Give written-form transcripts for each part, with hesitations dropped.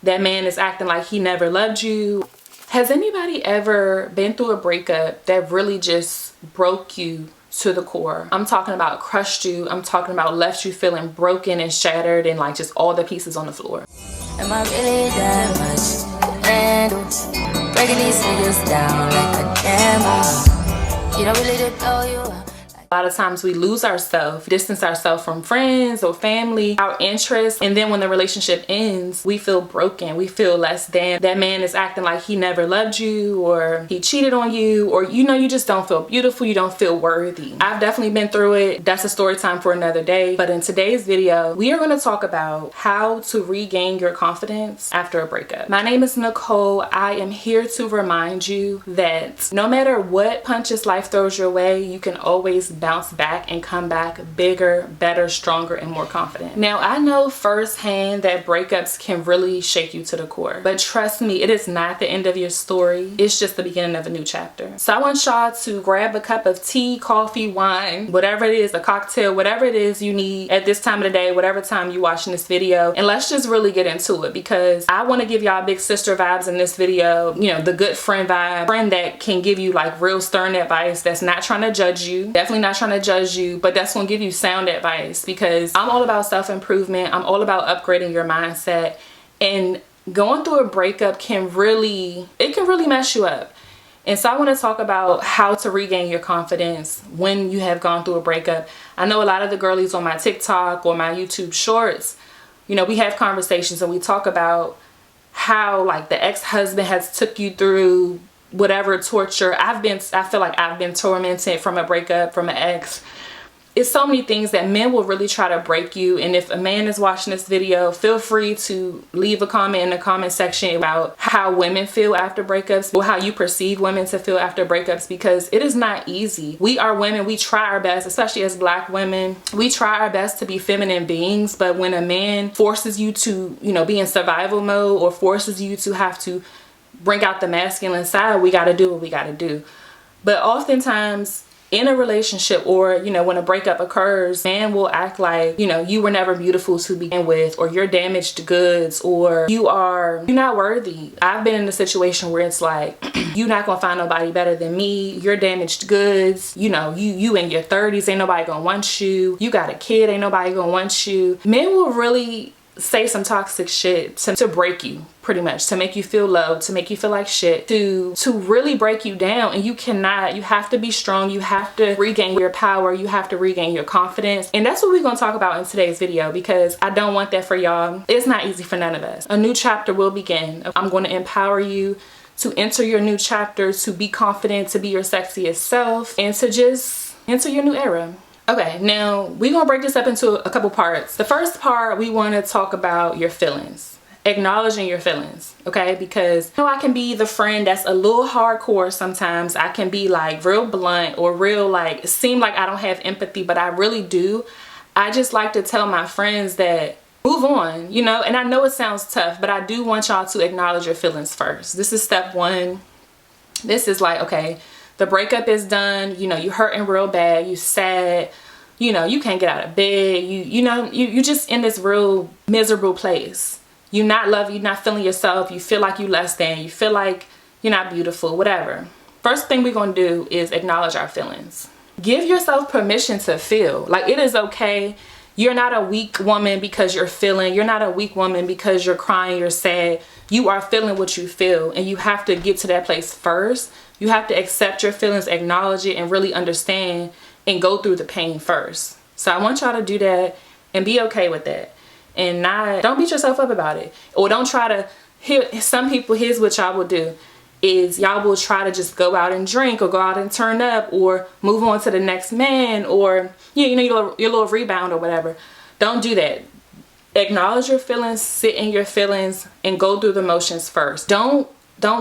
That man is acting like he never loved you. Has anybody ever been through a breakup that really just broke you to the core? I'm talking about crushed you. I'm talking about left you feeling broken and shattered and like just all the pieces on the floor. Am I really that much to handle? Breaking these figures down like a camera. You don't really know you. A lot of times we lose ourselves, distance ourselves from friends or family, our interests, and then when the relationship ends, we feel broken. We feel less than. That man is acting like he never loved you, or he cheated on you, or you just don't feel beautiful, you don't feel worthy. I've definitely been through it. That's a story time for another day. But in today's video, we are going to talk about how to regain your confidence after a breakup. My name is Nicole. I am here to remind you that no matter what punches life throws your way, you can always bounce back and come back bigger, better, stronger, and more confident. Now, I know firsthand that breakups can really shake you to the core, but trust me, it is not the end of your story. It's just the beginning of a new chapter. So I want y'all to grab a cup of tea, coffee, wine, whatever it is, a cocktail, whatever it is you need at this time of the day, whatever time you're watching this video, and let's just really get into it, because I want to give y'all big sister vibes in this video. You know, the good friend vibe, friend that can give you like real stern advice, that's not trying to judge you, definitely not trying to judge you, but that's gonna give you sound advice, because I'm all about self-improvement. I'm all about upgrading your mindset, and going through a breakup can really mess you up. And so I want to talk about how to regain your confidence when you have gone through a breakup. I know a lot of the girlies on my TikTok or my YouTube shorts, you know, we have conversations and we talk about how like the ex-husband has took you through whatever torture. I feel like I've been tormented from a breakup, from an ex. It's so many things that men will really try to break you. And if a man is watching this video, feel free to leave a comment in the comment section about how women feel after breakups, or how you perceive women to feel after breakups, because it is not easy. We are women. We try our best, especially as Black women. We try our best to be feminine beings, but when a man forces you to, you know, be in survival mode, or forces you to have to bring out the masculine side, we got to do what we got to do. But oftentimes in a relationship, or you know, when a breakup occurs, man will act like, you know, you were never beautiful to begin with, or you're damaged goods, or you're not worthy. I've been in a situation where it's like, you're not gonna find nobody better than me, you're damaged goods, you know, you in your 30s, ain't nobody gonna want you, you got a kid, ain't nobody gonna want you. Men will really say some toxic shit to break you, pretty much, to make you feel low, to make you feel like shit, to really break you down. And you have to be strong. You have to regain your power. You have to regain your confidence. And that's what we're going to talk about in today's video, because I don't want that for y'all. It's not easy for none of us. A new chapter will begin. I'm going to empower you to enter your new chapter, to be confident, to be your sexiest self, and to just enter your new era. Okay, now we're gonna break this up into a couple parts. The first part, we want to talk about your feelings, acknowledging your feelings, okay? Because you know, I can be the friend that's a little hardcore sometimes. I can be like real blunt, or real like seem like I don't have empathy, but I really do. I just like to tell my friends that move on, you know. And I know it sounds tough, but I do want y'all to acknowledge your feelings first. This is step one. This is like, okay, the breakup is done, you know, you hurting real bad, you sad, you know, you can't get out of bed, you just in this real miserable place. You're not loving, you're not feeling yourself, you feel like you less than, you feel like you're not beautiful, whatever. First thing we're gonna do is acknowledge our feelings. Give yourself permission to feel. Like, it is okay. You're not a weak woman because you're feeling. You're not a weak woman because you're crying, you're sad. You are feeling what you feel, and you have to get to that place first. You have to accept your feelings, acknowledge it, and really understand and go through the pain first. So I want y'all to do that and be okay with that. And don't beat yourself up about it. Or don't try to, some people, here's what y'all will do, is y'all will try to just go out and drink, or go out and turn up, or move on to the next man, or you know, your little rebound or whatever. Don't do that. Acknowledge your feelings, sit in your feelings, and go through the motions first. Don't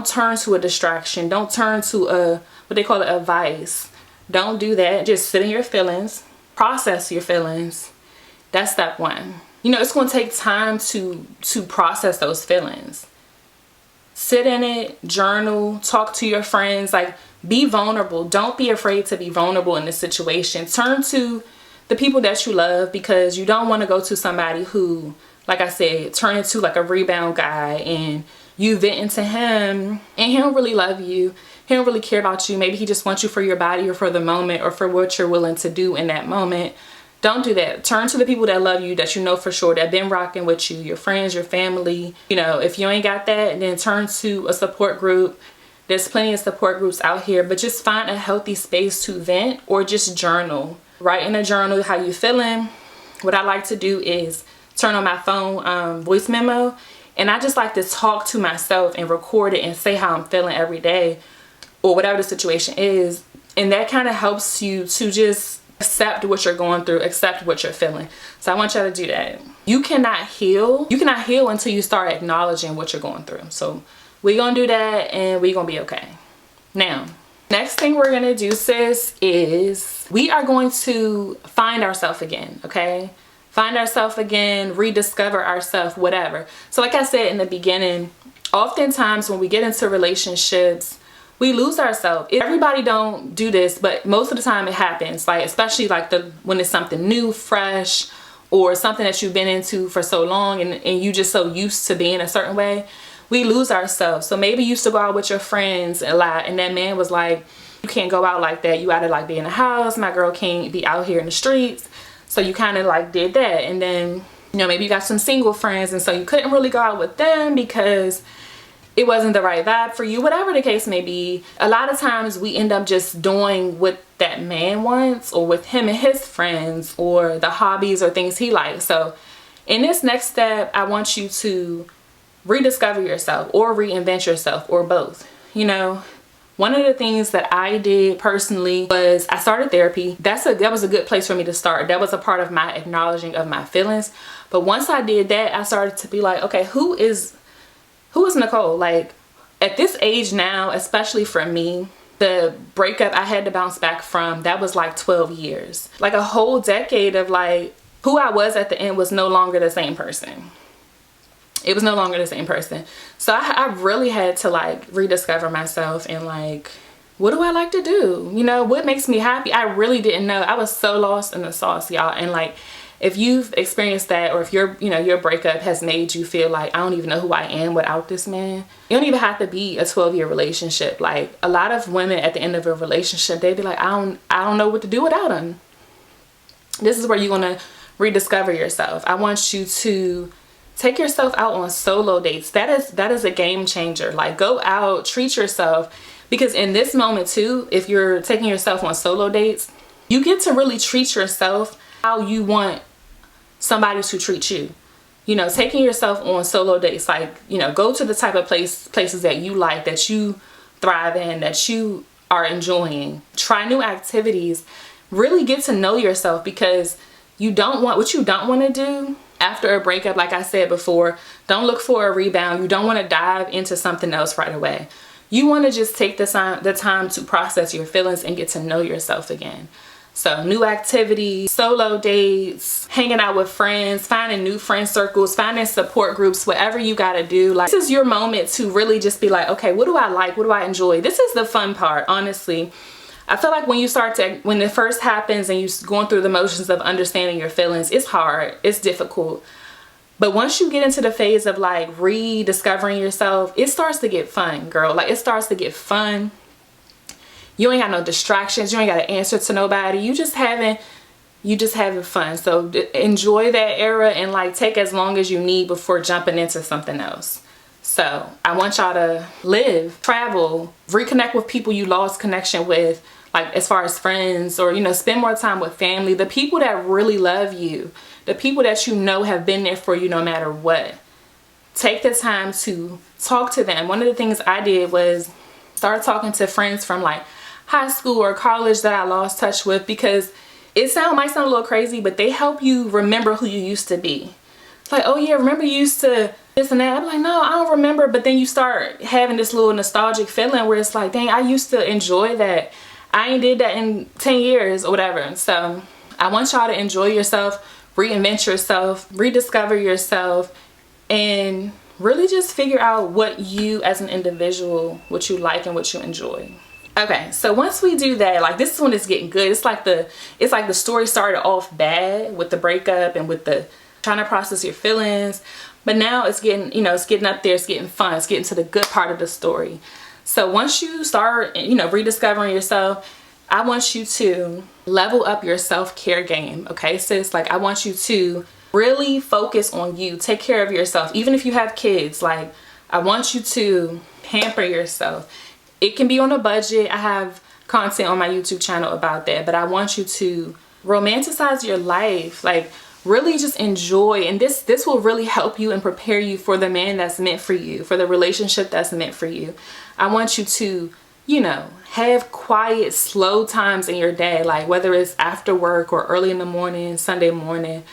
turn to a distraction. Don't turn to what they call a vice. Don't do that. Just sit in your feelings, process your feelings. That's step one. You know, it's going to take time to process those feelings. Sit in it, journal, talk to your friends, like, be vulnerable. Don't be afraid to be vulnerable in this situation. Turn to the people that you love, because you don't want to go to somebody who like I said, turn into like a rebound guy and you vent into him and he don't really love you. He don't really care about you. Maybe he just wants you for your body or for the moment or for what you're willing to do in that moment. Don't do that. Turn to the people that love you, that you know for sure, that been rocking with you, your friends, your family. You know, if you ain't got that, then turn to a support group. There's plenty of support groups out here, but just find a healthy space to vent or just journal. Write in a journal how you feeling. What I like to do is turn on my phone voice memo, and I just like to talk to myself and record it and say how I'm feeling every day or whatever the situation is. And that kind of helps you to just accept what you're going through, accept what you're feeling. So I want y'all to do that. You cannot heal until you start acknowledging what you're going through. So we're gonna do that and we're gonna be okay. Now, next thing we're gonna do, sis, is we are going to find ourselves again, okay? Find ourselves again, rediscover ourselves, whatever. So like I said in the beginning, oftentimes when we get into relationships, we lose ourselves. Everybody don't do this, but most of the time it happens. Like, especially like when it's something new, fresh, or something that you've been into for so long and you just so used to being a certain way. We lose ourselves. So maybe you used to go out with your friends a lot and that man was like, you can't go out like that. You gotta like be in the house. My girl can't be out here in the streets. So you kind of like did that. And then, you know, maybe you got some single friends and so you couldn't really go out with them because it wasn't the right vibe for you, whatever the case may be. A lot of times we end up just doing what that man wants or with him and his friends or the hobbies or things he likes. So in this next step, I want you to rediscover yourself or reinvent yourself or both. You know, one of the things that I did personally was I started therapy. That was a good place for me to start. That was a part of my acknowledging of my feelings. But once I did that, I started to be like, okay, who is Nicole? Like at this age now, especially for me, the breakup I had to bounce back from, that was like 12 years. Like a whole decade of like who I was at the end was no longer the same person. It was no longer the same person. So I really had to like rediscover myself and like, what do I like to do? You know, what makes me happy? I really didn't know. I was so lost in the sauce, y'all. And like, if you've experienced that, or if your breakup has made you feel like, I don't even know who I am without this man. You don't even have to be a 12-year relationship. Like a lot of women at the end of a relationship, they'd be like, I don't know what to do without him. This is where you're going to rediscover yourself. I want you to take yourself out on solo dates. That is a game changer. Like go out, treat yourself, because in this moment too, if you're taking yourself on solo dates, you get to really treat yourself how you want somebody to treat you. You know, taking yourself on solo dates, like, you know, go to the type of places that you like, that you thrive in, that you are enjoying. Try new activities. Really get to know yourself, because what you don't want to do after a breakup, like I said before, don't look for a rebound. You don't want to dive into something else right away. You want to just take the time to process your feelings and get to know yourself again. So new activities, solo dates, hanging out with friends, finding new friend circles, finding support groups, whatever you got to do. Like, this is your moment to really just be like, okay, what do I like? What do I enjoy? This is the fun part, honestly. I feel like when it first happens and you're going through the motions of understanding your feelings, it's hard, it's difficult. But once you get into the phase of like rediscovering yourself, it starts to get fun, girl. Like it starts to get fun. You ain't got no distractions. You ain't got to answer to nobody. You just having fun. So enjoy that era and like take as long as you need before jumping into something else. So I want y'all to live, travel, reconnect with people you lost connection with, like as far as friends, or, you know, spend more time with family, the people that really love you, the people that you know have been there for you no matter what. Take the time to talk to them. One of the things I did was start talking to friends from like high school or college that I lost touch with, because it might sound a little crazy, but they help you remember who you used to be. It's like, oh yeah, remember you used to this and that. I'm like, no, I don't remember. But then you start having this little nostalgic feeling where it's like, dang, I used to enjoy that. I ain't did that in 10 years or whatever. So I want y'all to enjoy yourself, reinvent yourself, rediscover yourself, and really just figure out what you as an individual, what you like and what you enjoy. Okay, so once we do that, like this is when it's getting good. It's like the story started off bad with the breakup and with the trying to process your feelings. But now it's getting, you know, it's getting up there, it's getting fun, it's getting to the good part of the story. So once you start, you know, rediscovering yourself, I want you to level up your self-care game, okay, sis? Like, I want you to really focus on you, take care of yourself. Even if you have kids, like, I want you to pamper yourself. It can be on a budget. I have content on my YouTube channel about that, but I want you to romanticize your life, like, really just enjoy. And this will really help you and prepare you for the man that's meant for you, for the relationship that's meant for you. I want you to, you know, have quiet, slow times in your day, like whether it's after work or early in the morning, Sunday morning.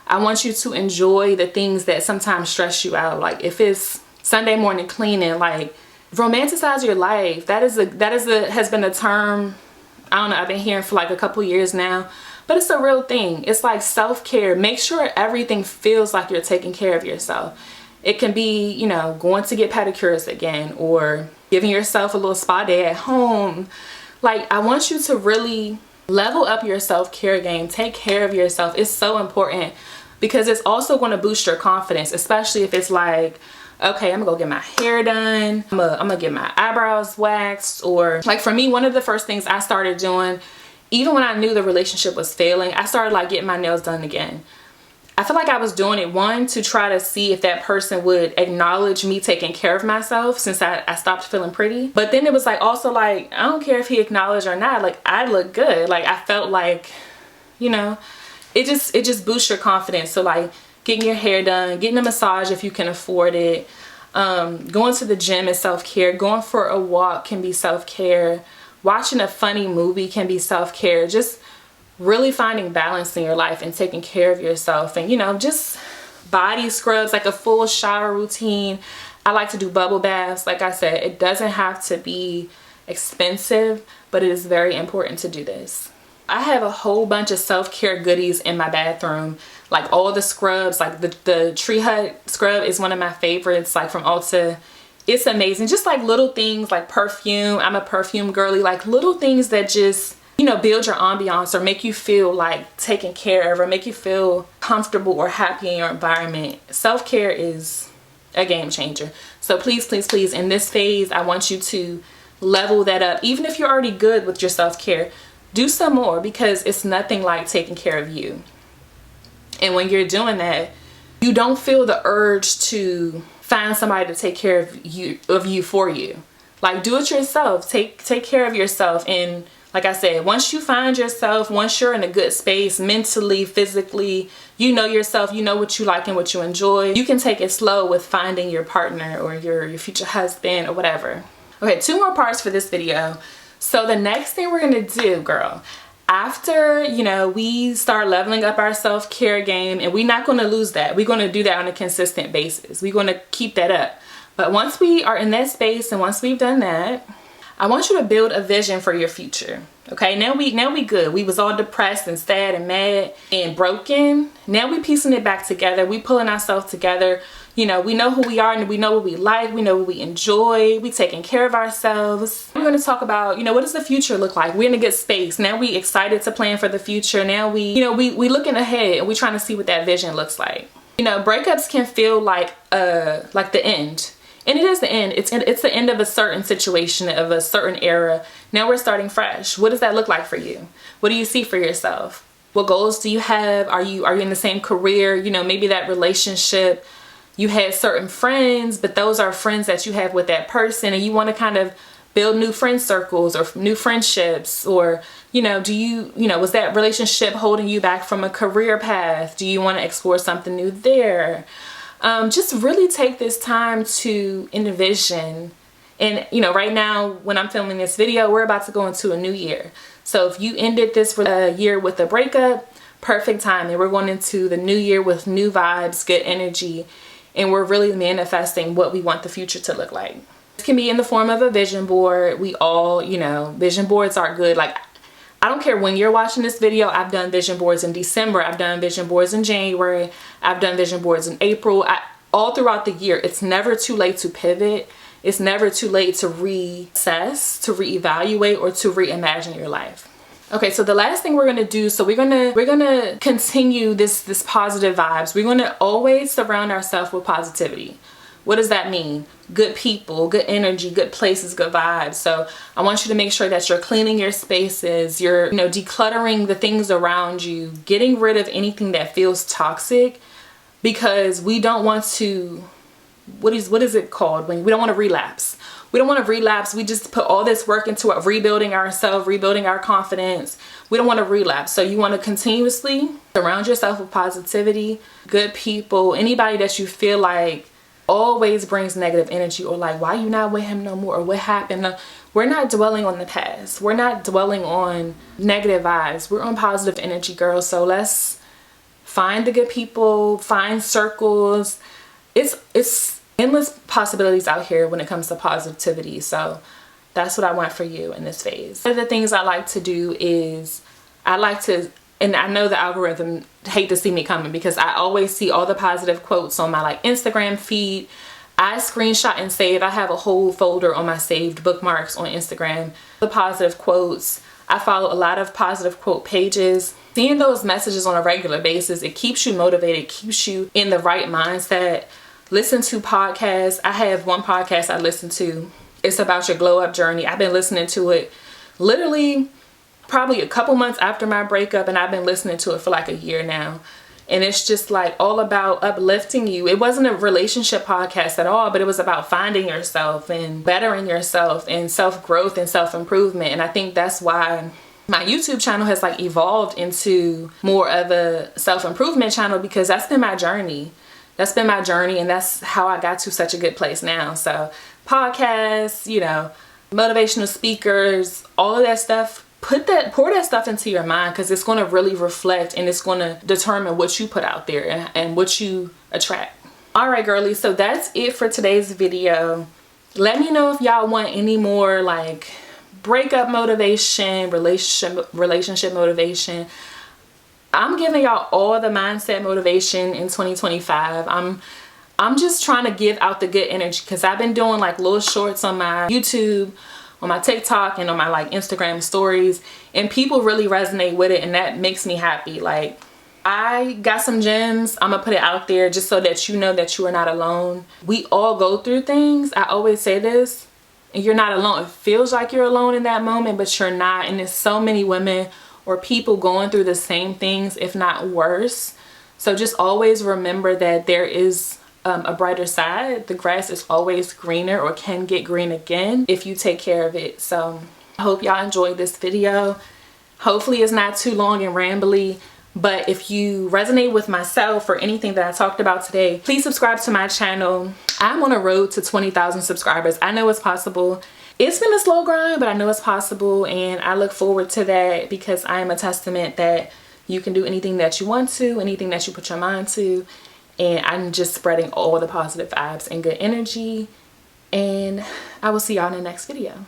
I want you to enjoy the things that sometimes stress you out. Like if it's Sunday morning cleaning, like romanticize your life. That has been a term, I don't know, I've been hearing for like a couple years now, but it's a real thing. It's like self-care. Make sure everything feels like you're taking care of yourself. It can be, you know, going to get pedicures again, or giving yourself a little spa day at home. Like, I want you to really level up your self-care game. Take care of yourself. It's so important because it's also going to boost your confidence, especially if it's like, okay, I'm gonna go get my hair done. I'm gonna get my eyebrows waxed. Or like for me, one of the first things I started doing, even when I knew the relationship was failing, I started like getting my nails done again. I feel like I was doing it, one, to try to see if that person would acknowledge me taking care of myself since I stopped feeling pretty. But then it was like also like, I don't care if he acknowledged or not, like I look good. Like I felt like, you know, it just boosts your confidence. So like getting your hair done, getting a massage if you can afford it, going to the gym is self-care, going for a walk can be self-care, watching a funny movie can be self-care. Just really finding balance in your life and taking care of yourself. And, you know, just body scrubs, like a full shower routine. I like to do bubble baths. Like I said, it doesn't have to be expensive, but it is very important to do this. I have a whole bunch of self-care goodies in my bathroom, like all the scrubs, like the Tree Hut scrub is one of my favorites, like from Ulta. It's amazing. Just like little things like perfume. I'm a perfume girly. Like little things that just, you know, build your ambiance or make you feel like taken care of or make you feel comfortable or happy in your environment. Self-care is a game changer. So please, please, please, in this phase, I want you to level that up. Even if you're already good with your self-care, do some more, because it's nothing like taking care of you. And when you're doing that, you don't feel the urge to find somebody to take care of you for you. Like, do it yourself. Take care of yourself. And like I said, once you find yourself, once you're in a good space, mentally, physically, you know yourself, you know what you like and what you enjoy, you can take it slow with finding your partner or your future husband or whatever. Okay, 2 more parts for this video. So the next thing we're gonna do, girl, after, you know, we start leveling up our self-care game, and we're not gonna lose that. We're gonna do that on a consistent basis. We're gonna keep that up. But once we are in that space and once we've done that, I want you to build a vision for your future. Okay, now we good. We was all depressed and sad and mad and broken. Now we piecing it back together. We pulling ourselves together. You know, we know who we are and we know what we like. We know what we enjoy. We taking care of ourselves. We're going to talk about, you know, what does the future look like? We're in a good space. Now we excited to plan for the future. Now we looking ahead and we trying to see what that vision looks like. You know, breakups can feel like the end. And it is the end. It's the end of a certain situation, of a certain era. Now we're starting fresh. What does that look like for you? What do you see for yourself? What goals do you have? Are you in the same career? You know, maybe that relationship, you had certain friends, but those are friends that you have with that person, and you want to kind of build new friend circles or new friendships. Or, you know, was that relationship holding you back from a career path? Do you want to explore something new there? Just really take this time to envision. And, you know, right now when I'm filming this video, we're about to go into a new year. So if you ended this year with a breakup, perfect timing. We're going into the new year with new vibes, good energy, and we're really manifesting what we want the future to look like. This can be in the form of a vision board. We all, you know, vision boards are good. Like, I don't care when you're watching this video. I've done vision boards in December. I've done vision boards in January. I've done vision boards in April. All throughout the year. It's never too late to pivot. It's never too late to reassess, to reevaluate, or to reimagine your life. Okay, so the last thing we're gonna do, so we're gonna continue this positive vibes. We're gonna always surround ourselves with positivity. What does that mean? Good people, good energy, good places, good vibes. So I want you to make sure that you're cleaning your spaces, you're, decluttering the things around you, getting rid of anything that feels toxic, because we don't want to, what is it called? When we don't want to relapse. We don't want to relapse. We just put all this work into it, rebuilding ourselves, rebuilding our confidence. We don't want to relapse. So you want to continuously surround yourself with positivity, good people, anybody that you feel like always brings negative energy, or like, why you not with him no more, or what happened. No, we're not dwelling on the past. We're not dwelling on negative vibes. We're on positive energy, girls. So let's find the good people, find circles. It's endless possibilities out here when it comes to positivity. So that's what I want for you in this phase. One of the things I like to do is and I know the algorithm hate to see me coming, because I always see all the positive quotes on my Instagram feed. I screenshot and save. I have a whole folder on my saved bookmarks on Instagram. The positive quotes. I follow a lot of positive quote pages. Seeing those messages on a regular basis, it keeps you motivated, keeps you in the right mindset. Listen to podcasts. I have one podcast I listen to. It's about your glow up journey. I've been listening to it literally probably a couple months after my breakup, and I've been listening to it for like a year now. And it's just like all about uplifting you. It wasn't a relationship podcast at all, but it was about finding yourself and bettering yourself and self-growth and self-improvement. And I think that's why my YouTube channel has evolved into more of a self-improvement channel, because that's been my journey. That's been my journey, and that's how I got to such a good place now. So podcasts, motivational speakers, all of that stuff, pour that stuff into your mind, because it's going to really reflect, and it's going to determine what you put out there and what you attract. All right, girlies, so that's it for today's video. Let me know if y'all want any more breakup motivation, relationship motivation. I'm giving y'all all the mindset motivation in 2025. I'm just trying to give out the good energy, because I've been doing little shorts on my YouTube, on my TikTok, and on my Instagram stories, and people really resonate with it, and that makes me happy. I got some gems. I'm gonna put it out there just so that you know that you are not alone. We all go through things. I always say this, and you're not alone. It feels like you're alone in that moment, but you're not. And there's so many women or people going through the same things, if not worse. So just always remember that there is a brighter side. The grass is always greener, or can get green again, if you take care of it. So I hope y'all enjoyed this video. Hopefully it's not too long and rambly, but if you resonate with myself or anything that I talked about today, please subscribe to my channel. I'm on a road to 20,000 subscribers. I know it's possible. It's been a slow grind, but I know it's possible, and I look forward to that, because I am a testament that you can do anything that you want to, anything that you put your mind to. And I'm just spreading all the positive vibes and good energy. And I will see y'all in the next video.